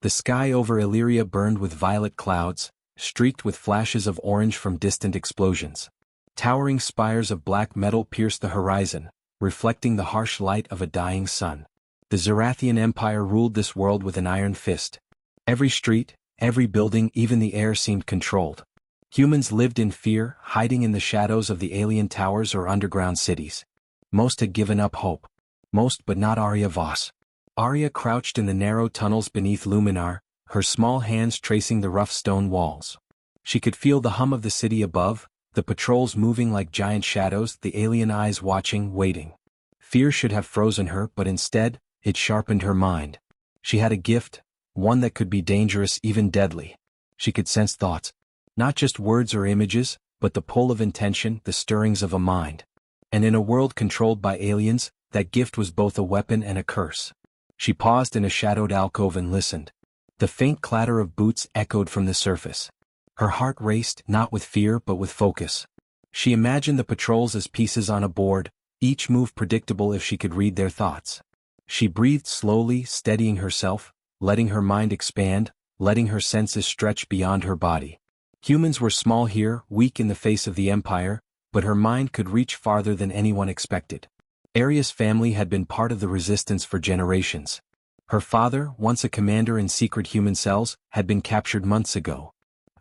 The sky over Illyria burned with violet clouds, streaked with flashes of orange from distant explosions. Towering spires of black metal pierced the horizon, reflecting the harsh light of a dying sun. The Zarathian Empire ruled this world with an iron fist. Every street, every building, even the air seemed controlled. Humans lived in fear, hiding in the shadows of the alien towers or underground cities. Most had given up hope. Most, but not Arya Voss. Arya crouched in the narrow tunnels beneath Luminar, her small hands tracing the rough stone walls. She could feel the hum of the city above, the patrols moving like giant shadows, the alien eyes watching, waiting. Fear should have frozen her, but instead, it sharpened her mind. She had a gift, one that could be dangerous, even deadly. She could sense thoughts. Not just words or images, but the pull of intention, the stirrings of a mind. And in a world controlled by aliens, that gift was both a weapon and a curse. She paused in a shadowed alcove and listened. The faint clatter of boots echoed from the surface. Her heart raced, not with fear but with focus. She imagined the patrols as pieces on a board, each move predictable if she could read their thoughts. She breathed slowly, steadying herself, letting her mind expand, letting her senses stretch beyond her body. Humans were small here, weak in the face of the Empire, but her mind could reach farther than anyone expected. Arya's family had been part of the resistance for generations. Her father, once a commander in secret human cells, had been captured months ago.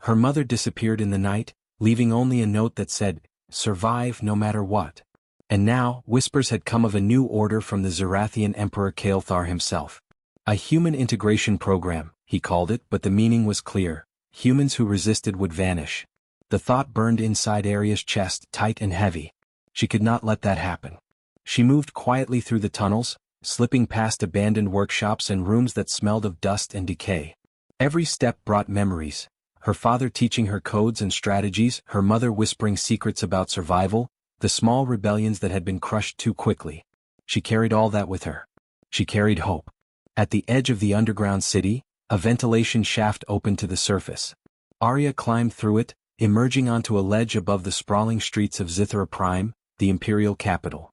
Her mother disappeared in the night, leaving only a note that said, "Survive no matter what." And now, whispers had come of a new order from the Zarathian Emperor Kael'thar himself. A human integration program, he called it, but the meaning was clear. Humans who resisted would vanish. The thought burned inside Arya's chest, tight and heavy. She could not let that happen. She moved quietly through the tunnels, slipping past abandoned workshops and rooms that smelled of dust and decay. Every step brought memories. Her father teaching her codes and strategies, her mother whispering secrets about survival, the small rebellions that had been crushed too quickly. She carried all that with her. She carried hope. At the edge of the underground city, a ventilation shaft opened to the surface. Arya climbed through it, emerging onto a ledge above the sprawling streets of Zithra Prime, the imperial capital.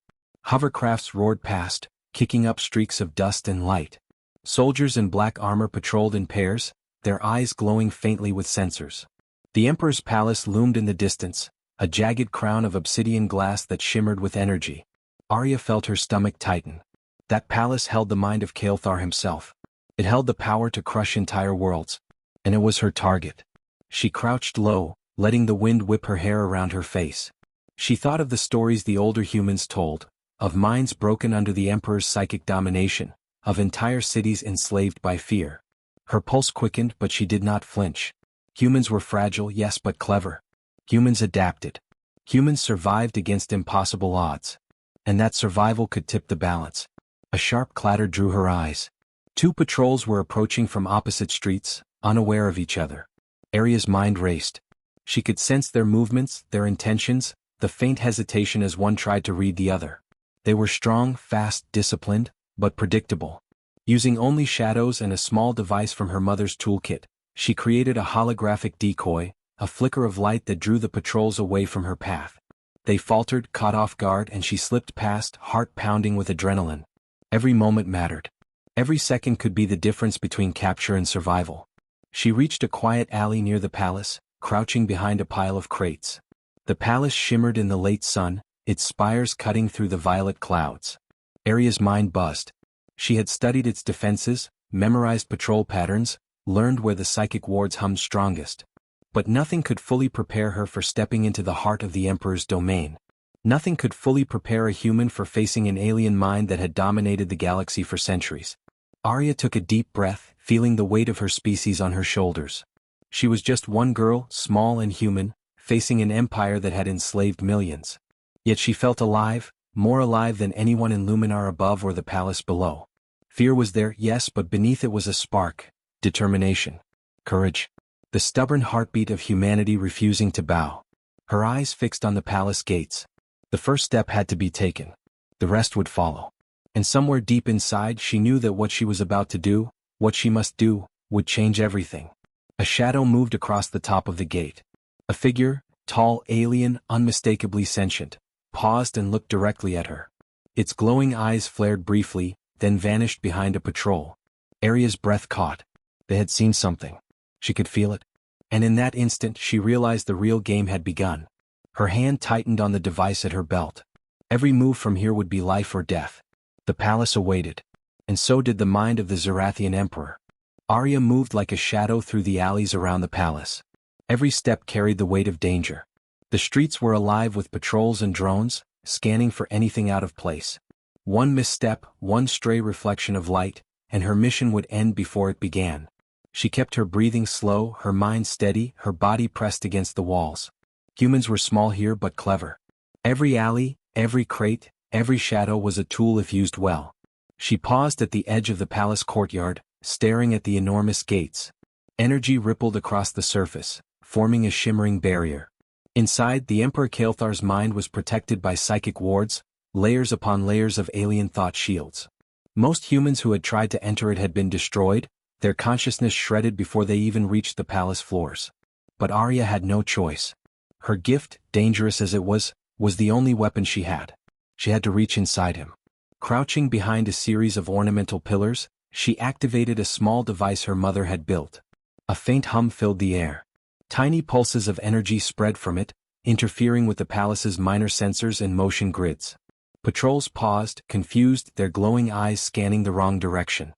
Hovercrafts roared past, kicking up streaks of dust and light. Soldiers in black armor patrolled in pairs, their eyes glowing faintly with sensors. The Emperor's palace loomed in the distance, a jagged crown of obsidian glass that shimmered with energy. Arya felt her stomach tighten. That palace held the mind of Kael'thar himself. It held the power to crush entire worlds. And it was her target. She crouched low, letting the wind whip her hair around her face. She thought of the stories the older humans told, of minds broken under the Emperor's psychic domination, of entire cities enslaved by fear. Her pulse quickened, but she did not flinch. Humans were fragile, yes, but clever. Humans adapted. Humans survived against impossible odds. And that survival could tip the balance. A sharp clatter drew her eyes. Two patrols were approaching from opposite streets, unaware of each other. Arya's mind raced. She could sense their movements, their intentions, the faint hesitation as one tried to read the other. They were strong, fast, disciplined, but predictable. Using only shadows and a small device from her mother's toolkit, she created a holographic decoy, a flicker of light that drew the patrols away from her path. They faltered, caught off guard, and she slipped past, heart pounding with adrenaline. Every moment mattered. Every second could be the difference between capture and survival. She reached a quiet alley near the palace, crouching behind a pile of crates. The palace shimmered in the late sun, its spires cutting through the violet clouds. Arya's mind buzzed. She had studied its defenses, memorized patrol patterns, learned where the psychic wards hummed strongest. But nothing could fully prepare her for stepping into the heart of the Emperor's domain. Nothing could fully prepare a human for facing an alien mind that had dominated the galaxy for centuries. Arya took a deep breath, feeling the weight of her species on her shoulders. She was just one girl, small and human, facing an empire that had enslaved millions. Yet she felt alive, more alive than anyone in Luminar above or the palace below. Fear was there, yes, but beneath it was a spark, determination, courage. The stubborn heartbeat of humanity refusing to bow. Her eyes fixed on the palace gates. The first step had to be taken. The rest would follow. And somewhere deep inside she knew that what she was about to do, what she must do, would change everything. A shadow moved across the top of the gate. A figure, tall, alien, unmistakably sentient, paused and looked directly at her. Its glowing eyes flared briefly, then vanished behind a patrol. Arya's breath caught. They had seen something. She could feel it. And in that instant she realized the real game had begun. Her hand tightened on the device at her belt. Every move from here would be life or death. The palace awaited. And so did the mind of the Zerathian Emperor. Arya moved like a shadow through the alleys around the palace. Every step carried the weight of danger. The streets were alive with patrols and drones, scanning for anything out of place. One misstep, one stray reflection of light, and her mission would end before it began. She kept her breathing slow, her mind steady, her body pressed against the walls. Humans were small here but clever. Every alley, every crate, every shadow was a tool if used well. She paused at the edge of the palace courtyard, staring at the enormous gates. Energy rippled across the surface, forming a shimmering barrier. Inside, the Emperor Kael'thar's mind was protected by psychic wards, layers upon layers of alien thought shields. Most humans who had tried to enter it had been destroyed, their consciousness shredded before they even reached the palace floors. But Arya had no choice. Her gift, dangerous as it was the only weapon she had. She had to reach inside him. Crouching behind a series of ornamental pillars, she activated a small device her mother had built. A faint hum filled the air. Tiny pulses of energy spread from it, interfering with the palace's minor sensors and motion grids. Patrols paused, confused, their glowing eyes scanning the wrong direction.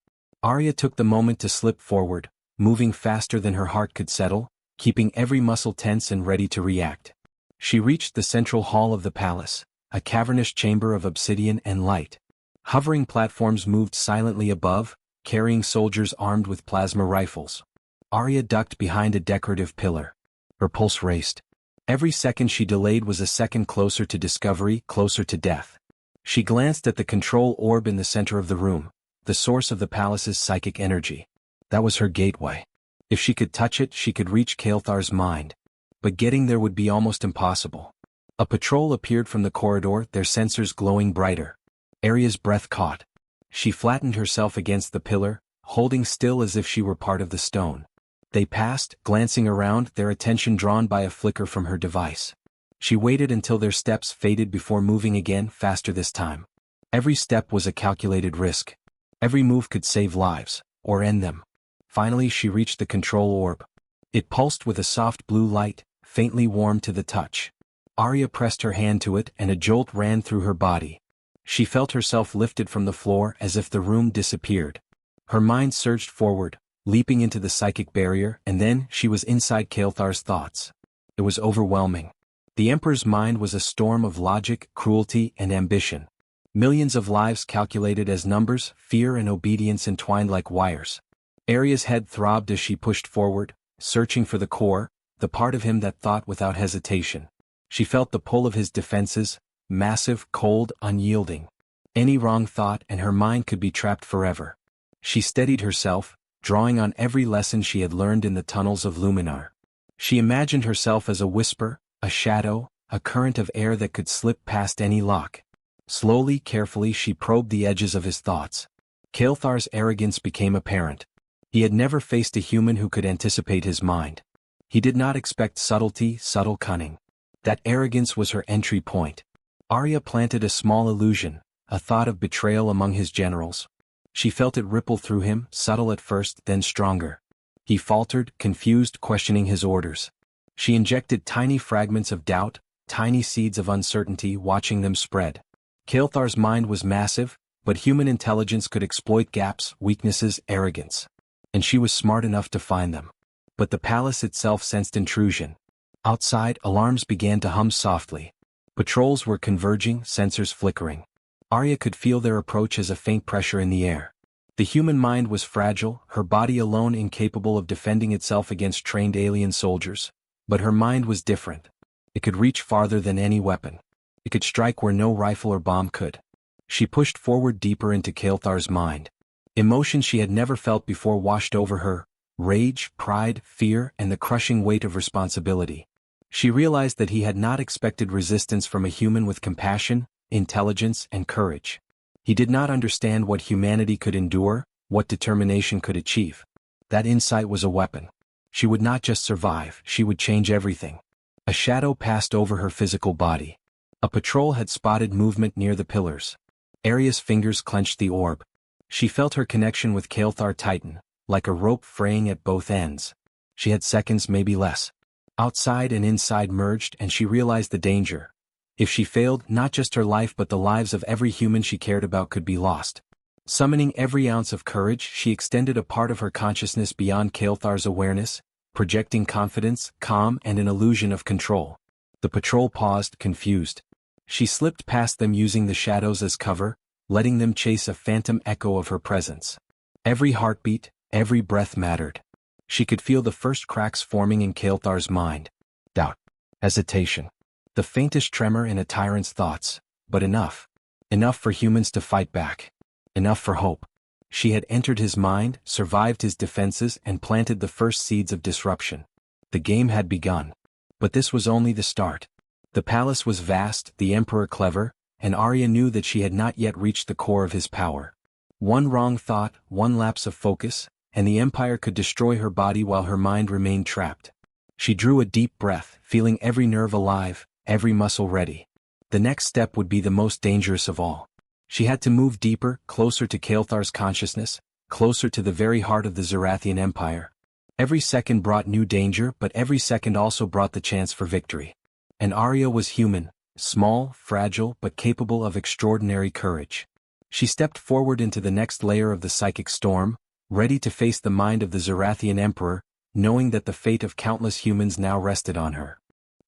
Arya took the moment to slip forward, moving faster than her heart could settle, keeping every muscle tense and ready to react. She reached the central hall of the palace, a cavernous chamber of obsidian and light. Hovering platforms moved silently above, carrying soldiers armed with plasma rifles. Arya ducked behind a decorative pillar. Her pulse raced. Every second she delayed was a second closer to discovery, closer to death. She glanced at the control orb in the center of the room, the source of the palace's psychic energy. That was her gateway. If she could touch it, she could reach Kael'thar's mind. But getting there would be almost impossible. A patrol appeared from the corridor, their sensors glowing brighter. Arya's breath caught. She flattened herself against the pillar, holding still as if she were part of the stone. They passed, glancing around, their attention drawn by a flicker from her device. She waited until their steps faded before moving again, faster this time. Every step was a calculated risk. Every move could save lives, or end them. Finally she reached the control orb. It pulsed with a soft blue light, faintly warm to the touch. Arya pressed her hand to it and a jolt ran through her body. She felt herself lifted from the floor as if the room disappeared. Her mind surged forward, leaping into the psychic barrier, and then she was inside Kael'thar's thoughts. It was overwhelming. The Emperor's mind was a storm of logic, cruelty, and ambition. Millions of lives calculated as numbers, fear and obedience entwined like wires. Arya's head throbbed as she pushed forward, searching for the core, the part of him that thought without hesitation. She felt the pull of his defenses, massive, cold, unyielding. Any wrong thought and her mind could be trapped forever. She steadied herself, drawing on every lesson she had learned in the tunnels of Luminar. She imagined herself as a whisper, a shadow, a current of air that could slip past any lock. Slowly, carefully she probed the edges of his thoughts. Kael'thar's arrogance became apparent. He had never faced a human who could anticipate his mind. He did not expect subtlety, subtle cunning. That arrogance was her entry point. Arya planted a small illusion, a thought of betrayal among his generals. She felt it ripple through him, subtle at first, then stronger. He faltered, confused, questioning his orders. She injected tiny fragments of doubt, tiny seeds of uncertainty, watching them spread. Kael'thar's mind was massive, but human intelligence could exploit gaps, weaknesses, arrogance. And she was smart enough to find them. But the palace itself sensed intrusion. Outside, alarms began to hum softly. Patrols were converging, sensors flickering. Arya could feel their approach as a faint pressure in the air. The human mind was fragile, her body alone incapable of defending itself against trained alien soldiers. But her mind was different. It could reach farther than any weapon. It could strike where no rifle or bomb could. She pushed forward deeper into Kael'thar's mind. Emotions she had never felt before washed over her: rage, pride, fear, and the crushing weight of responsibility. She realized that he had not expected resistance from a human with compassion, intelligence, and courage. He did not understand what humanity could endure, what determination could achieve. That insight was a weapon. She would not just survive, she would change everything. A shadow passed over her physical body. A patrol had spotted movement near the pillars. Arya's fingers clenched the orb. She felt her connection with Kael'thar tighten, like a rope fraying at both ends. She had seconds, maybe less. Outside and inside merged, and she realized the danger. If she failed, not just her life but the lives of every human she cared about could be lost. Summoning every ounce of courage, she extended a part of her consciousness beyond Kael'thar's awareness, projecting confidence, calm, and an illusion of control. The patrol paused, confused. She slipped past them using the shadows as cover, letting them chase a phantom echo of her presence. Every heartbeat, every breath mattered. She could feel the first cracks forming in Kael'thar's mind. Doubt. Hesitation. The faintest tremor in a tyrant's thoughts, but enough. Enough for humans to fight back. Enough for hope. She had entered his mind, survived his defenses, and planted the first seeds of disruption. The game had begun. But this was only the start. The palace was vast, the emperor clever, and Arya knew that she had not yet reached the core of his power. One wrong thought, one lapse of focus, and the empire could destroy her body while her mind remained trapped. She drew a deep breath, feeling every nerve alive, every muscle ready. The next step would be the most dangerous of all. She had to move deeper, closer to Kael'thar's consciousness, closer to the very heart of the Zarathian Empire. Every second brought new danger, but every second also brought the chance for victory. And Arya was human, small, fragile, but capable of extraordinary courage. She stepped forward into the next layer of the psychic storm, ready to face the mind of the Zarathian Emperor, knowing that the fate of countless humans now rested on her.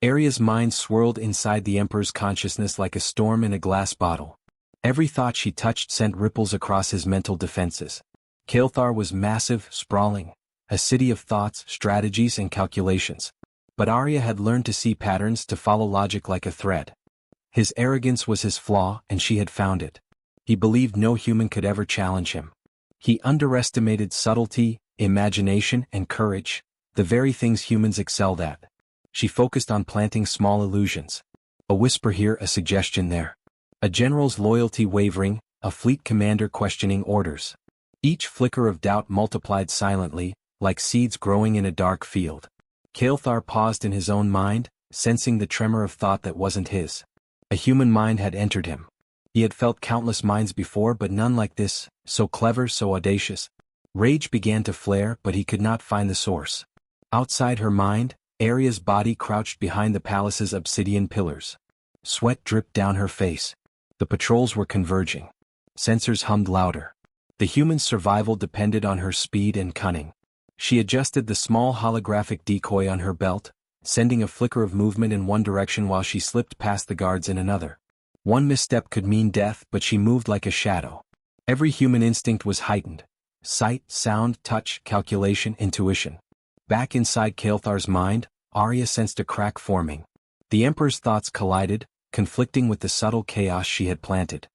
Arya's mind swirled inside the Emperor's consciousness like a storm in a glass bottle. Every thought she touched sent ripples across his mental defenses. Kael'thar was massive, sprawling, a city of thoughts, strategies, and calculations. But Arya had learned to see patterns, to follow logic like a thread. His arrogance was his flaw, and she had found it. He believed no human could ever challenge him. He underestimated subtlety, imagination, and courage, the very things humans excelled at. She focused on planting small illusions. A whisper here, a suggestion there. A general's loyalty wavering, a fleet commander questioning orders. Each flicker of doubt multiplied silently, like seeds growing in a dark field. Kael'thar paused in his own mind, sensing the tremor of thought that wasn't his. A human mind had entered him. He had felt countless minds before, but none like this, so clever, so audacious. Rage began to flare, but he could not find the source. Outside her mind, Arya's body crouched behind the palace's obsidian pillars. Sweat dripped down her face. The patrols were converging. Sensors hummed louder. The human's survival depended on her speed and cunning. She adjusted the small holographic decoy on her belt, sending a flicker of movement in one direction while she slipped past the guards in another. One misstep could mean death, but she moved like a shadow. Every human instinct was heightened. Sight, sound, touch, calculation, intuition. Back inside Kael'thar's mind, Arya sensed a crack forming. The Emperor's thoughts collided, conflicting with the subtle chaos she had planted.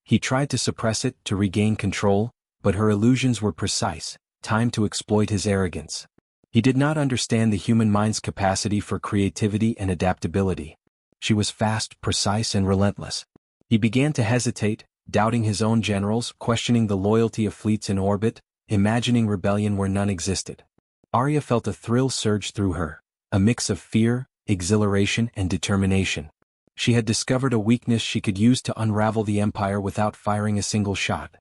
He tried to suppress it, to regain control, but her illusions were precise, timed to exploit his arrogance. He did not understand the human mind's capacity for creativity and adaptability. She was fast, precise, and relentless. He began to hesitate, doubting his own generals, questioning the loyalty of fleets in orbit, imagining rebellion where none existed. Arya felt a thrill surge through her, a mix of fear, exhilaration, and determination. She had discovered a weakness she could use to unravel the Empire without firing a single shot.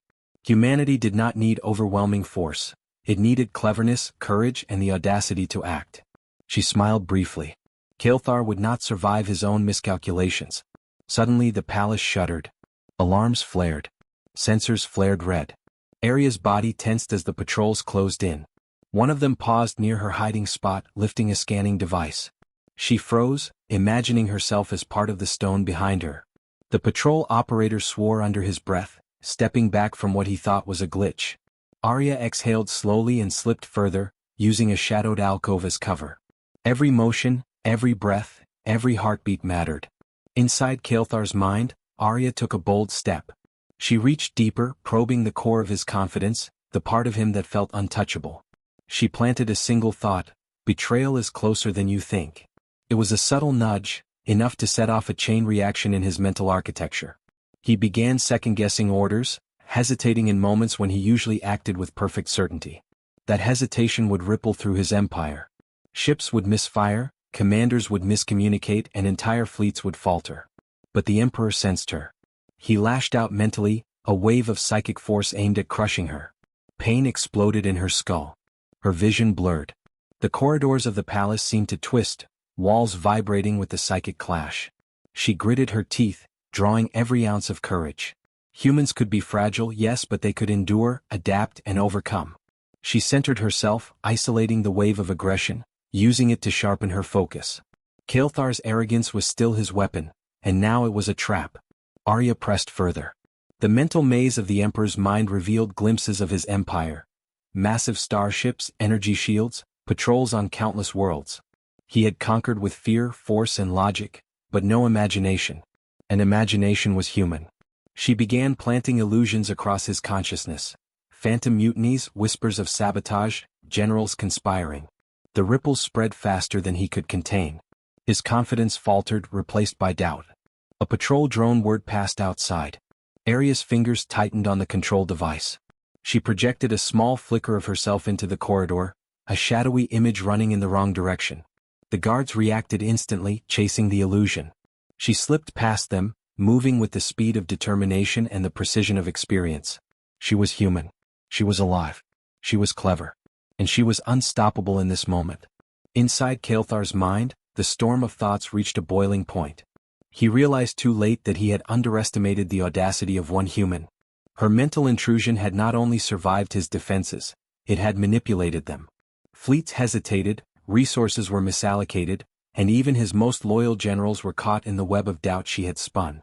Humanity did not need overwhelming force. It needed cleverness, courage, and the audacity to act. She smiled briefly. Kael'thar would not survive his own miscalculations. Suddenly the palace shuddered. Alarms flared. Sensors flared red. Arya's body tensed as the patrols closed in. One of them paused near her hiding spot, lifting a scanning device. She froze, imagining herself as part of the stone behind her. The patrol operator swore under his breath, stepping back from what he thought was a glitch. Arya exhaled slowly and slipped further, using a shadowed alcove as cover. Every motion, every breath, every heartbeat mattered. Inside Kael'thar's mind, Arya took a bold step. She reached deeper, probing the core of his confidence, the part of him that felt untouchable. She planted a single thought: betrayal is closer than you think. It was a subtle nudge, enough to set off a chain reaction in his mental architecture. He began second-guessing orders, hesitating in moments when he usually acted with perfect certainty. That hesitation would ripple through his empire. Ships would misfire, commanders would miscommunicate, and entire fleets would falter. But the Emperor sensed her. He lashed out mentally, a wave of psychic force aimed at crushing her. Pain exploded in her skull. Her vision blurred. The corridors of the palace seemed to twist, walls vibrating with the psychic clash. She gritted her teeth, drawing every ounce of courage. Humans could be fragile, yes, but they could endure, adapt, and overcome. She centered herself, isolating the wave of aggression, using it to sharpen her focus. Kael'thar's arrogance was still his weapon, and now it was a trap. Arya pressed further. The mental maze of the Emperor's mind revealed glimpses of his empire. Massive starships, energy shields, patrols on countless worlds. He had conquered with fear, force, and logic, but no imagination. And imagination was human. She began planting illusions across his consciousness. Phantom mutinies, whispers of sabotage, generals conspiring. The ripples spread faster than he could contain. His confidence faltered, replaced by doubt. A patrol drone whirred past outside. Arya's fingers tightened on the control device. She projected a small flicker of herself into the corridor, a shadowy image running in the wrong direction. The guards reacted instantly, chasing the illusion. She slipped past them, moving with the speed of determination and the precision of experience. She was human. She was alive. She was clever. And she was unstoppable in this moment. Inside Kael'thar's mind, the storm of thoughts reached a boiling point. He realized too late that he had underestimated the audacity of one human. Her mental intrusion had not only survived his defenses, it had manipulated them. Fleets hesitated, resources were misallocated, and even his most loyal generals were caught in the web of doubt she had spun.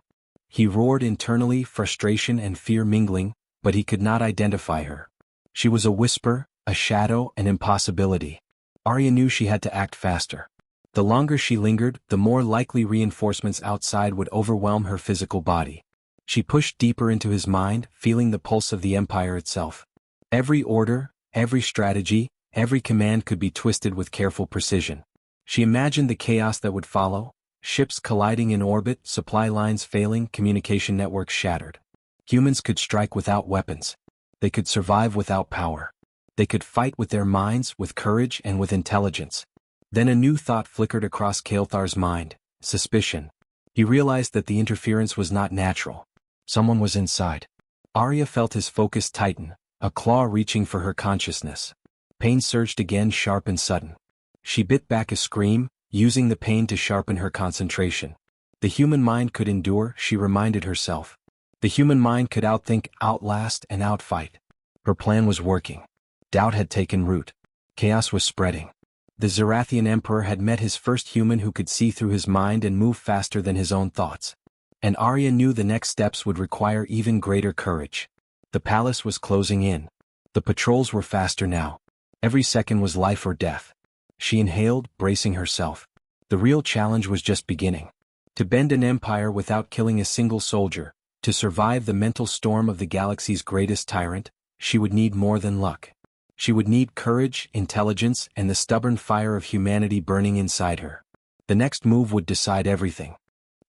He roared internally, frustration and fear mingling, but he could not identify her. She was a whisper, a shadow, an impossibility. Arya knew she had to act faster. The longer she lingered, the more likely reinforcements outside would overwhelm her physical body. She pushed deeper into his mind, feeling the pulse of the Empire itself. Every order, every strategy, every command could be twisted with careful precision. She imagined the chaos that would follow: ships colliding in orbit, supply lines failing, communication networks shattered. Humans could strike without weapons. They could survive without power. They could fight with their minds, with courage, and with intelligence. Then a new thought flickered across Kael'thar's mind: suspicion. He realized that the interference was not natural. Someone was inside. Arya felt his focus tighten, a claw reaching for her consciousness. Pain surged again, sharp and sudden. She bit back a scream, using the pain to sharpen her concentration. The human mind could endure, she reminded herself. The human mind could outthink, outlast, and outfight. Her plan was working. Doubt had taken root. Chaos was spreading. The Zarathian Emperor had met his first human who could see through his mind and move faster than his own thoughts. And Arya knew the next steps would require even greater courage. The palace was closing in. The patrols were faster now. Every second was life or death. She inhaled, bracing herself. The real challenge was just beginning. To bend an empire without killing a single soldier, to survive the mental storm of the galaxy's greatest tyrant, she would need more than luck. She would need courage, intelligence, and the stubborn fire of humanity burning inside her. The next move would decide everything.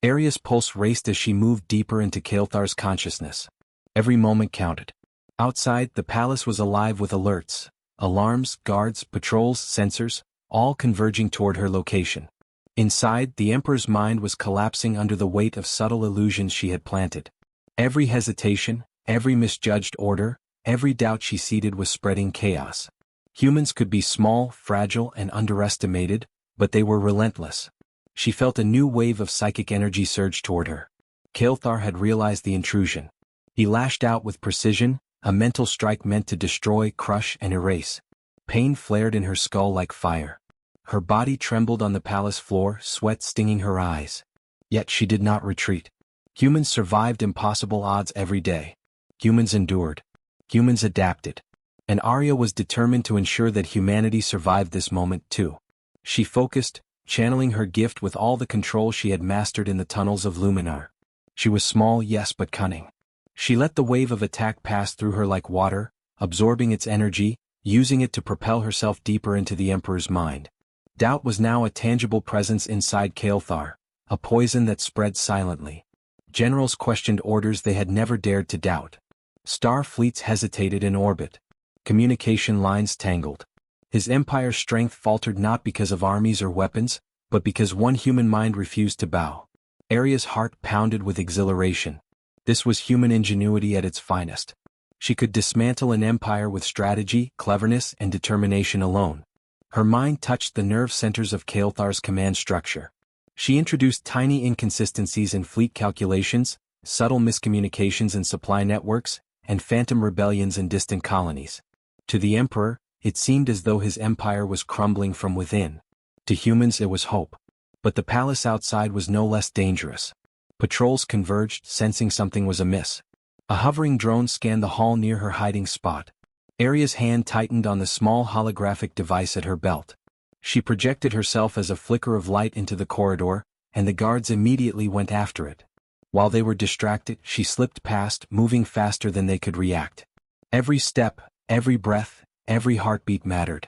Arya's pulse raced as she moved deeper into Kael'thar's consciousness. Every moment counted. Outside, the palace was alive with alerts, alarms, guards, patrols, sensors, all converging toward her location. Inside, the Emperor's mind was collapsing under the weight of subtle illusions she had planted. Every hesitation, every misjudged order, every doubt she seeded was spreading chaos. Humans could be small, fragile, and underestimated, but they were relentless. She felt a new wave of psychic energy surge toward her. Kael'thar had realized the intrusion. He lashed out with precision, a mental strike meant to destroy, crush, and erase. Pain flared in her skull like fire. Her body trembled on the palace floor, sweat stinging her eyes. Yet she did not retreat. Humans survived impossible odds every day. Humans endured. Humans adapted. And Arya was determined to ensure that humanity survived this moment too. She focused, channeling her gift with all the control she had mastered in the tunnels of Luminar. She was small, yes, but cunning. She let the wave of attack pass through her like water, absorbing its energy, using it to propel herself deeper into the Emperor's mind. Doubt was now a tangible presence inside Kael'thar, a poison that spread silently. Generals questioned orders they had never dared to doubt. Star fleets hesitated in orbit. Communication lines tangled. His empire's strength faltered not because of armies or weapons, but because one human mind refused to bow. Arya's heart pounded with exhilaration. This was human ingenuity at its finest. She could dismantle an empire with strategy, cleverness, and determination alone. Her mind touched the nerve centers of Kael'thar's command structure. She introduced tiny inconsistencies in fleet calculations, subtle miscommunications in supply networks, and phantom rebellions in distant colonies. To the Emperor, it seemed as though his empire was crumbling from within. To humans it was hope. But the palace outside was no less dangerous. Patrols converged, sensing something was amiss. A hovering drone scanned the hall near her hiding spot. Arya's hand tightened on the small holographic device at her belt. She projected herself as a flicker of light into the corridor, and the guards immediately went after it. While they were distracted, she slipped past, moving faster than they could react. Every step, every breath, every heartbeat mattered.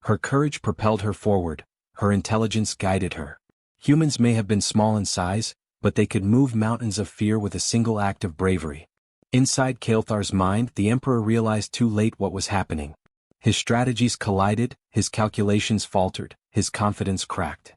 Her courage propelled her forward, her intelligence guided her. Humans may have been small in size, but they could move mountains of fear with a single act of bravery. Inside Kael'thar's mind, the Emperor realized too late what was happening. His strategies collided, his calculations faltered, his confidence cracked.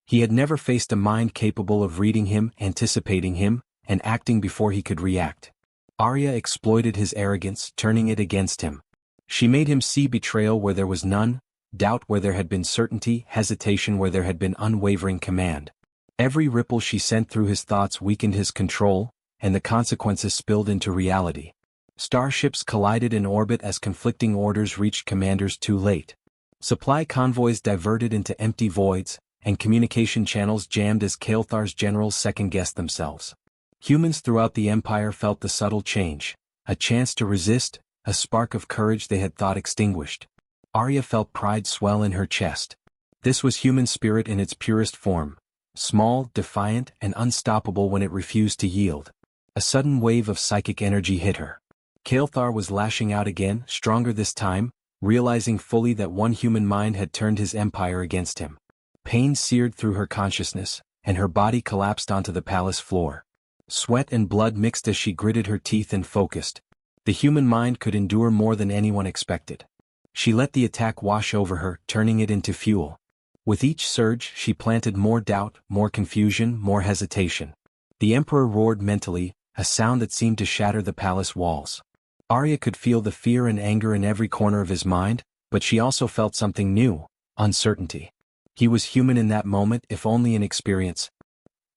He had never faced a mind capable of reading him, anticipating him, and acting before he could react. Arya exploited his arrogance, turning it against him. She made him see betrayal where there was none, doubt where there had been certainty, hesitation where there had been unwavering command. Every ripple she sent through his thoughts weakened his control, and the consequences spilled into reality. Starships collided in orbit as conflicting orders reached commanders too late. Supply convoys diverted into empty voids, and communication channels jammed as Kael'thar's generals second-guessed themselves. Humans throughout the Empire felt the subtle change, a chance to resist, a spark of courage they had thought extinguished. Arya felt pride swell in her chest. This was human spirit in its purest form, small, defiant, and unstoppable when it refused to yield. A sudden wave of psychic energy hit her. Kael'thar was lashing out again, stronger this time, realizing fully that one human mind had turned his empire against him. Pain seared through her consciousness, and her body collapsed onto the palace floor. Sweat and blood mixed as she gritted her teeth and focused. The human mind could endure more than anyone expected. She let the attack wash over her, turning it into fuel. With each surge, she planted more doubt, more confusion, more hesitation. The Emperor roared mentally, a sound that seemed to shatter the palace walls. Arya could feel the fear and anger in every corner of his mind, but she also felt something new, uncertainty. He was human in that moment, if only inexperienced.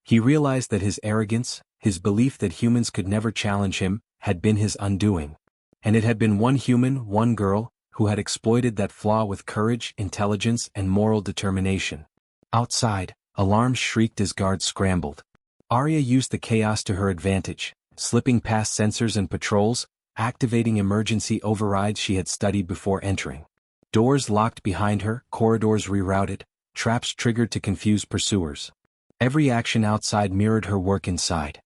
He realized that his arrogance, his belief that humans could never challenge him, had been his undoing. And it had been one human, one girl, who had exploited that flaw with courage, intelligence, and moral determination. Outside, alarms shrieked as guards scrambled. Arya used the chaos to her advantage, slipping past sensors and patrols, activating emergency overrides she had studied before entering. Doors locked behind her, corridors rerouted, traps triggered to confuse pursuers. Every action outside mirrored her work inside.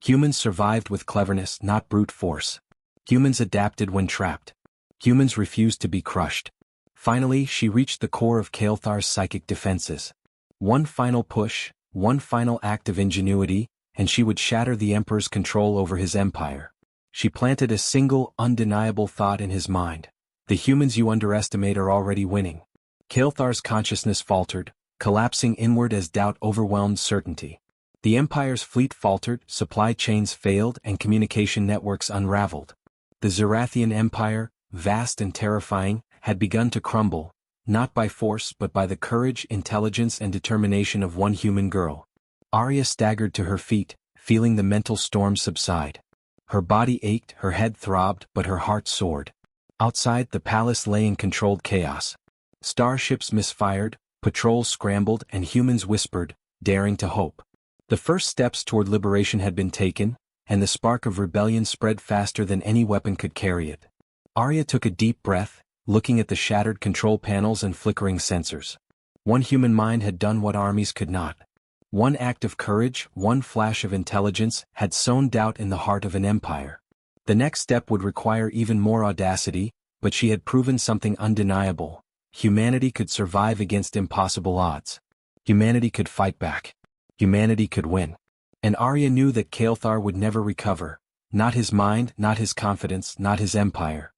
Humans survived with cleverness, not brute force. Humans adapted when trapped. Humans refused to be crushed. Finally, she reached the core of Kael'thar's psychic defenses. One final push, one final act of ingenuity, and she would shatter the Emperor's control over his empire. She planted a single, undeniable thought in his mind. The humans you underestimate are already winning. Kael'thar's consciousness faltered, collapsing inward as doubt overwhelmed certainty. The Empire's fleet faltered, supply chains failed, and communication networks unraveled. The Zerathian Empire, vast and terrifying, had begun to crumble, not by force but by the courage, intelligence, and determination of one human girl. Arya staggered to her feet, feeling the mental storm subside. Her body ached, her head throbbed, but her heart soared. Outside, the palace lay in controlled chaos. Starships misfired, patrols scrambled, and humans whispered, daring to hope. The first steps toward liberation had been taken, and the spark of rebellion spread faster than any weapon could carry it. Arya took a deep breath, looking at the shattered control panels and flickering sensors. One human mind had done what armies could not. One act of courage, one flash of intelligence, had sown doubt in the heart of an empire. The next step would require even more audacity, but she had proven something undeniable. Humanity could survive against impossible odds. Humanity could fight back. Humanity could win. And Arya knew that Kael'thar would never recover. Not his mind, not his confidence, not his empire.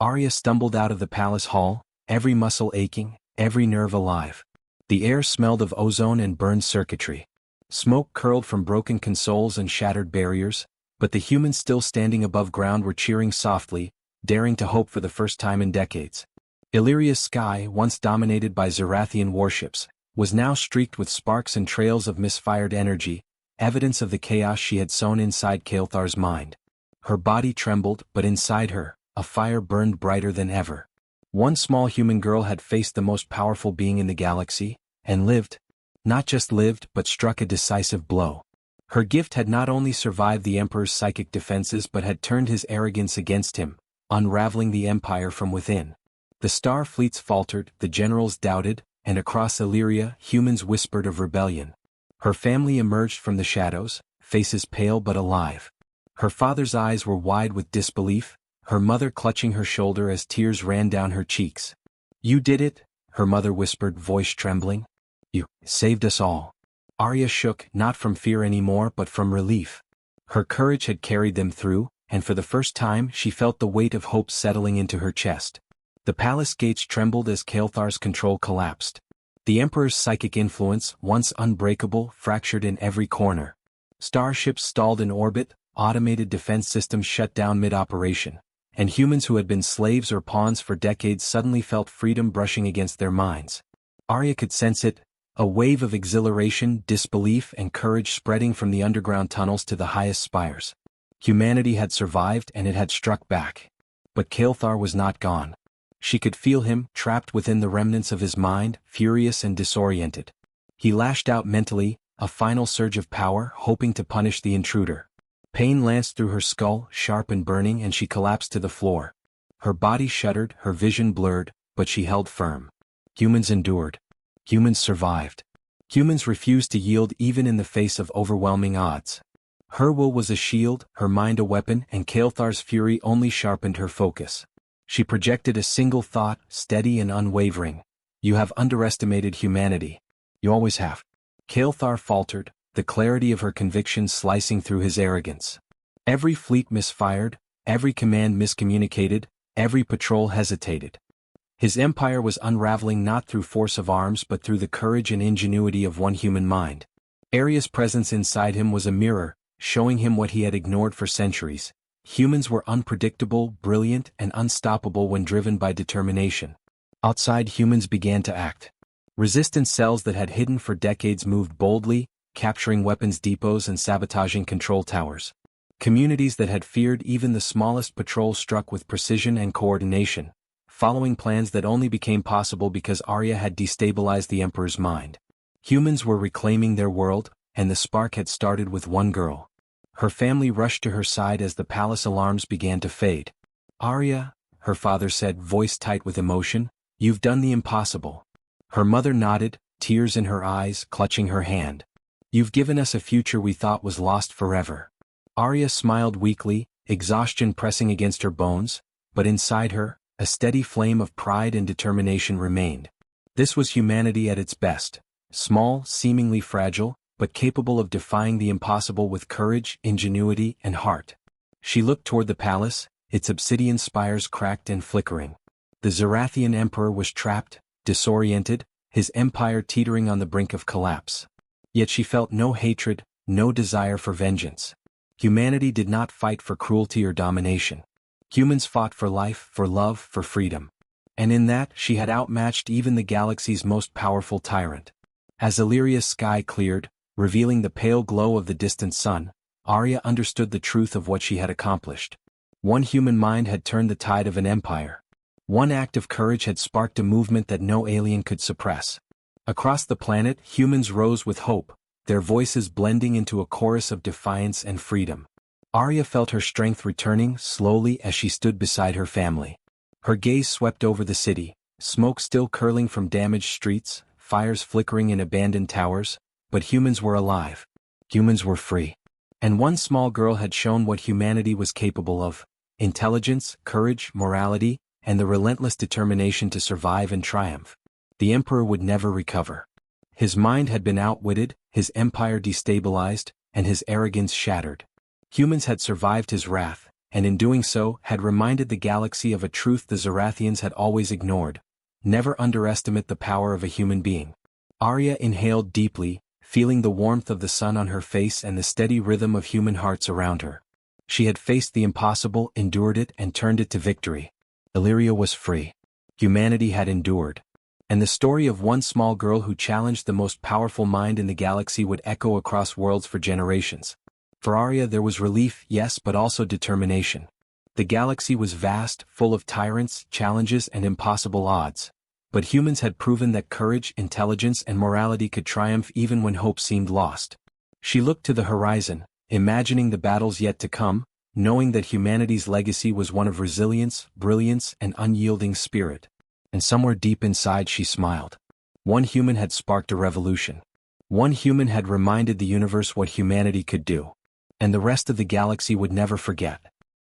Arya stumbled out of the palace hall, every muscle aching, every nerve alive. The air smelled of ozone and burned circuitry. Smoke curled from broken consoles and shattered barriers, but the humans still standing above ground were cheering softly, daring to hope for the first time in decades. Illyria's sky, once dominated by Zerathian warships, was now streaked with sparks and trails of misfired energy, evidence of the chaos she had sown inside Kael'thar's mind. Her body trembled, but inside her, a fire burned brighter than ever. One small human girl had faced the most powerful being in the galaxy, and lived. Not just lived, but struck a decisive blow. Her gift had not only survived the Emperor's psychic defenses but had turned his arrogance against him, unraveling the Empire from within. The star fleets faltered, the generals doubted, and across Illyria, humans whispered of rebellion. Her family emerged from the shadows, faces pale but alive. Her father's eyes were wide with disbelief, her mother clutching her shoulder as tears ran down her cheeks. "You did it," her mother whispered, voice trembling. "You saved us all." Arya shook, not from fear anymore but from relief. Her courage had carried them through, and for the first time she felt the weight of hope settling into her chest. The palace gates trembled as Kael'thar's control collapsed. The Emperor's psychic influence, once unbreakable, fractured in every corner. Starships stalled in orbit, automated defense systems shut down mid-operation, and humans who had been slaves or pawns for decades suddenly felt freedom brushing against their minds. Arya could sense it, a wave of exhilaration, disbelief, and courage spreading from the underground tunnels to the highest spires. Humanity had survived and it had struck back. But Kael'thar was not gone. She could feel him, trapped within the remnants of his mind, furious and disoriented. He lashed out mentally, a final surge of power, hoping to punish the intruder. Pain lanced through her skull, sharp and burning, and she collapsed to the floor. Her body shuddered, her vision blurred, but she held firm. Humans endured. Humans survived. Humans refused to yield even in the face of overwhelming odds. Her will was a shield, her mind a weapon, and Kael'thar's fury only sharpened her focus. She projected a single thought, steady and unwavering. "You have underestimated humanity. You always have." Kael'thar faltered, the clarity of her conviction slicing through his arrogance. Every fleet misfired, every command miscommunicated, every patrol hesitated. His empire was unraveling not through force of arms but through the courage and ingenuity of one human mind. Arya's presence inside him was a mirror, showing him what he had ignored for centuries. Humans were unpredictable, brilliant, and unstoppable when driven by determination. Outside, humans began to act. Resistance cells that had hidden for decades moved boldly, capturing weapons depots and sabotaging control towers. Communities that had feared even the smallest patrol struck with precision and coordination, following plans that only became possible because Arya had destabilized the Emperor's mind. Humans were reclaiming their world, and the spark had started with one girl. Her family rushed to her side as the palace alarms began to fade. "Arya," her father said, voice tight with emotion, "you've done the impossible." Her mother nodded, tears in her eyes, clutching her hand. "You've given us a future we thought was lost forever." Arya smiled weakly, exhaustion pressing against her bones, but inside her, a steady flame of pride and determination remained. This was humanity at its best, small, seemingly fragile, but capable of defying the impossible with courage, ingenuity, and heart. She looked toward the palace, its obsidian spires cracked and flickering. The Zerathian Emperor was trapped, disoriented, his empire teetering on the brink of collapse. Yet she felt no hatred, no desire for vengeance. Humanity did not fight for cruelty or domination. Humans fought for life, for love, for freedom. And in that, she had outmatched even the galaxy's most powerful tyrant. As Illyria's sky cleared, revealing the pale glow of the distant sun, Arya understood the truth of what she had accomplished. One human mind had turned the tide of an empire. One act of courage had sparked a movement that no alien could suppress. Across the planet, humans rose with hope, their voices blending into a chorus of defiance and freedom. Arya felt her strength returning slowly as she stood beside her family. Her gaze swept over the city, smoke still curling from damaged streets, fires flickering in abandoned towers, but humans were alive. Humans were free. And one small girl had shown what humanity was capable of: intelligence, courage, morality, and the relentless determination to survive and triumph. The Emperor would never recover. His mind had been outwitted, his empire destabilized, and his arrogance shattered. Humans had survived his wrath, and in doing so, had reminded the galaxy of a truth the Zerathians had always ignored: never underestimate the power of a human being. Arya inhaled deeply, feeling the warmth of the sun on her face and the steady rhythm of human hearts around her. She had faced the impossible, endured it, and turned it to victory. Illyria was free. Humanity had endured. And the story of one small girl who challenged the most powerful mind in the galaxy would echo across worlds for generations. For Arya there was relief, yes, but also determination. The galaxy was vast, full of tyrants, challenges, and impossible odds. But humans had proven that courage, intelligence, and morality could triumph even when hope seemed lost. She looked to the horizon, imagining the battles yet to come, knowing that humanity's legacy was one of resilience, brilliance, and unyielding spirit. And somewhere deep inside she smiled. One human had sparked a revolution. One human had reminded the universe what humanity could do. And the rest of the galaxy would never forget.